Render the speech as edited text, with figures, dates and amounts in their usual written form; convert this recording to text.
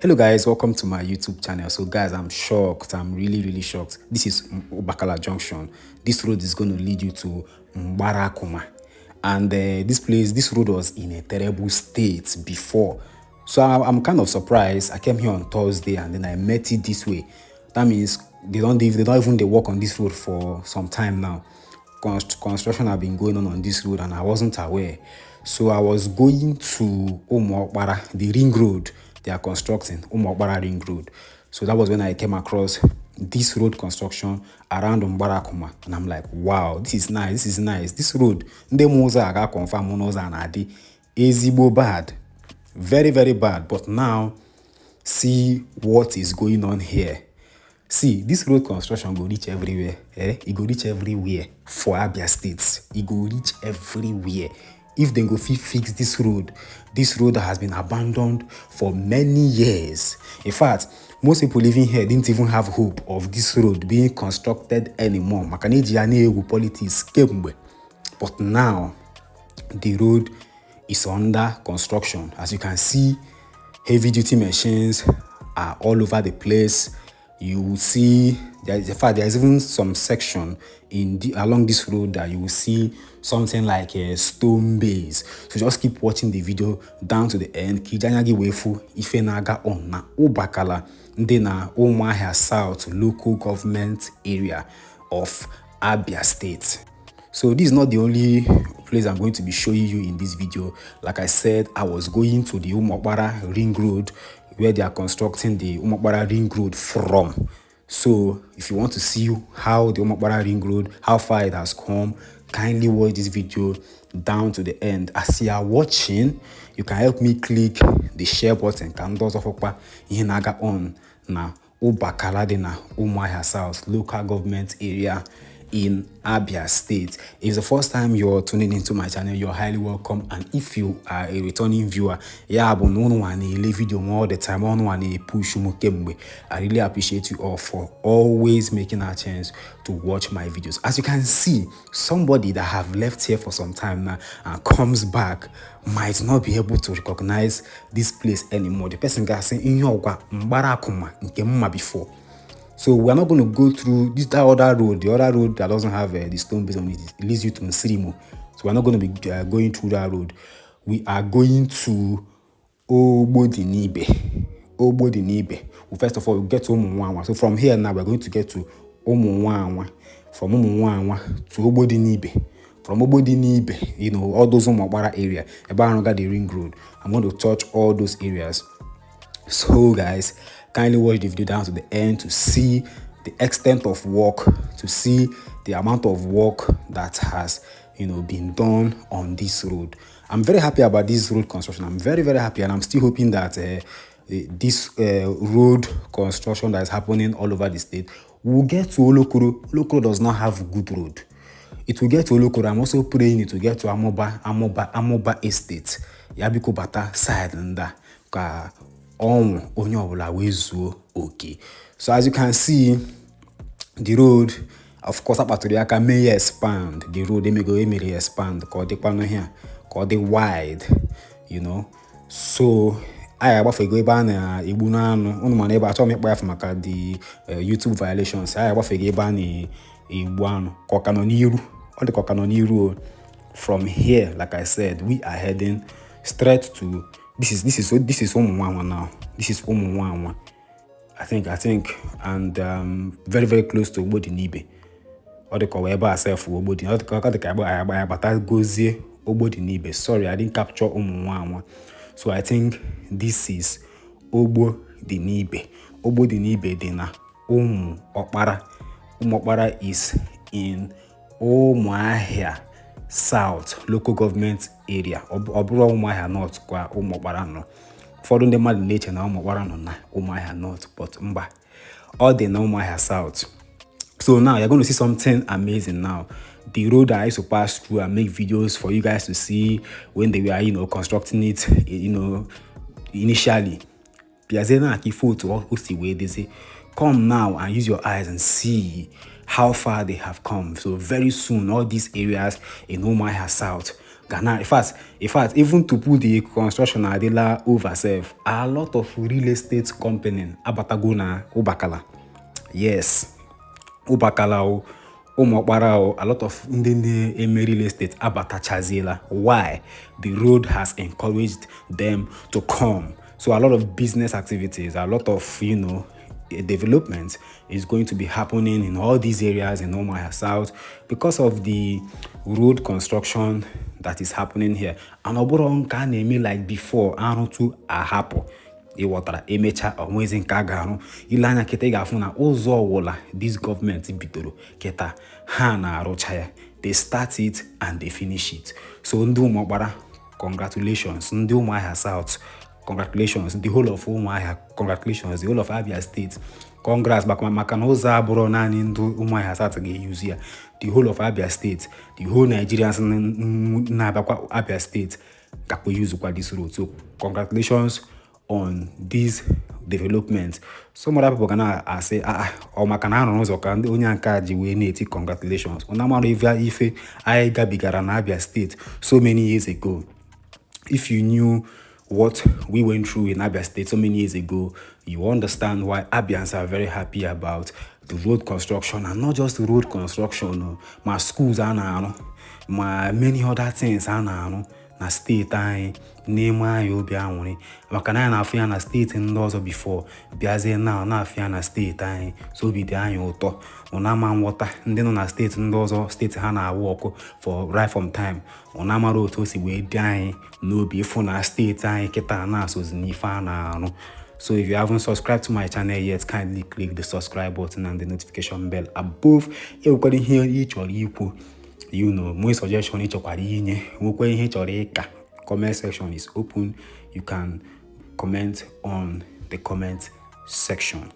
Hello guys, welcome to my YouTube channel. So guys, I'm shocked. I'm really shocked. This is Ubakala Junction. This road is going to lead you to Mgbarakuma. And this road was in a terrible state before. So I'm kind of surprised. I came here on Thursday and then I met it this way. That means they don't even work on this road for some time now. Construction have been going on this road and I wasn't aware. So I was going to Umuokpara, the ring road they are constructing, Umuokpara ring road. So that was when I came across this road construction around Mgbarakuma. And I'm like, wow, this is nice. This road, ndị moza aga confirm unoza na adi ezibo bad. Very bad. But now, see what is going on here. See, this road construction go reach everywhere. It go reach everywhere for Abia State. It go reach everywhere. If they go fix this road that has been abandoned for many years. In fact, most people living here didn't even have hope of this road being constructed anymore. Politics. But now, the road is under construction. As you can see, heavy-duty machines are all over the place. You will see, there's even some section along this road that you will see something like a stone base. So just keep watching the video down to the end. Kijanyagi wefu ife naga on na Ubakala ndi na Umuahia South local government area of Abia State. So this is not the only place I'm going to be showing you in this video. Like I said, I was going to the Umuokpara ring road where they are constructing the Umuokpara ring road from. So if you want to see how the Umuokpara ring road, how far it has come, kindly watch this video down to the end. As you are watching, you can help me click the share button. Kandos of Okpa Ihinaga on na Ubakala na Umuahia South local government area in Abia State. If it's the first time you're tuning into my channel, you're highly welcome. And if you are a returning viewer, I really appreciate you all for always making a chance to watch my videos. As you can see, somebody that have left here for some time now and comes back might not be able to recognize this place anymore. The person got saying in your Mgbarakuma before. So we're not going to go through the other road that doesn't have the stone base on it. It leads you to Nsirimo. So we're not going to be going through that road. We are going to Obodinibe. Well, first of all, we'll get to Umuahia. So from here now, we're going to get to Umuahia. From Umuahia to Obodinibe. From Obodinibe, you know, all those Umuokpara area. About the ring road. I'm going to touch all those areas. So guys, kindly watch the video down to the end to see the extent of work, to see the amount of work that has, you know, been done on this road. I'm very happy about this road construction. I'm very happy, and I'm still hoping that this road construction that is happening all over the state will get to Olokoro. Olokoro does not have good road. It will get to Olokoro. I'm also praying it will get to Amoba Estate, Yabiko Bata side and that. Okay. So as you can see, the road, of course, Apaturiaka may expand. The road they may expand because they here, because they wide, you know. So I have to go ban Ibunano, Unman able to make by the YouTube violations. I have to go ban Ibuano, Kokanoniru, or the Kokanoniru. From here, like I said, we are heading straight to this is Umuahia now. This is Umuahia. I think, and very close to Obodinibe. Or the Kaweba herself Obodinibe. Or the Kaweba but that goes here Obodinibe. Sorry, I didn't capture Umuahia. So I think this is Obodinibe. Obodinibe dena Umuokpara. Umuokpara is in Umuahia South local government area. Oburo Umuahia North kwa Umuokpara no. Following the mad nature na Umuokpara no na Umuahia North, but mba all the na Umuahia South. So now you're going to see something amazing now. The road that I used to pass through and make videos for you guys to see when they were, you know, constructing it, you know, initially. Piazena Akifo to Ostiwe, they say, come now and use your eyes and see how far they have come. So very soon, all these areas in Umuahia South Ghana, in fact, even to put the construction adela over self, a lot of real estate company abatago na Ubakala. Yes, Ubakala o, Umuokpara o, a lot of ndị eme real estate abatachaziela. Why? The road has encouraged them to come. So a lot of business activities, a lot of, development is going to be happening in all these areas in Umuahia South because of the road construction that is happening here. And oboro nka na-eme like before arụtụ ahapụ ịghọtara emecha onwezi nke a ga-arụ ile anya kịta ị ga-afụ na ụzọ ọwụla this government bidoro kịta ha na-arụcha ya. They start it and they finish it. So ndị Umuokpara, congratulations. Ndị Umuahia South, congratulations. The whole of Umuahia, congratulations. The whole of Abia State, congrats. Maka na ụzọ abụrụ naanị ndị Umuahia South ga-use ya. The whole of Abia State, the whole Nigerians na-abịakwa Abia State gakwa use kwa this road. So congratulations on this development. Some other people can say, or maka na arụrụ ụzọ ka ndị onye nke ji wee na-eti congratulations. Ọ na-amara ife anyị gabigara na Abia State so many years ago. If you knew what we went through in Abia State so many years ago, you understand why Abians are very happy about the road construction, and not just the road construction, my schools and my many other things na state anyị n'ime anyị obi anwụrị maka na anyị na-afụ ya na steeti ndị ọzọ before bịazie na-afụ ya na steeti anyị so obi dị anyị ụtọ ụna-ama nghọta ndị nọ na steeti ndị ọzọ steeti ha na-awụ ọkụ for right from time ụna-amara otu o si wee dị anyị n'obi ịfụ na steeti anyị kịta na-asozi n'ife a na-arụ. So if you haven't subscribed to my channel yet, kindly click the subscribe button and the notification bell above. Everybody here each or equal. My suggestion is comment section is open. You can comment on the comment section.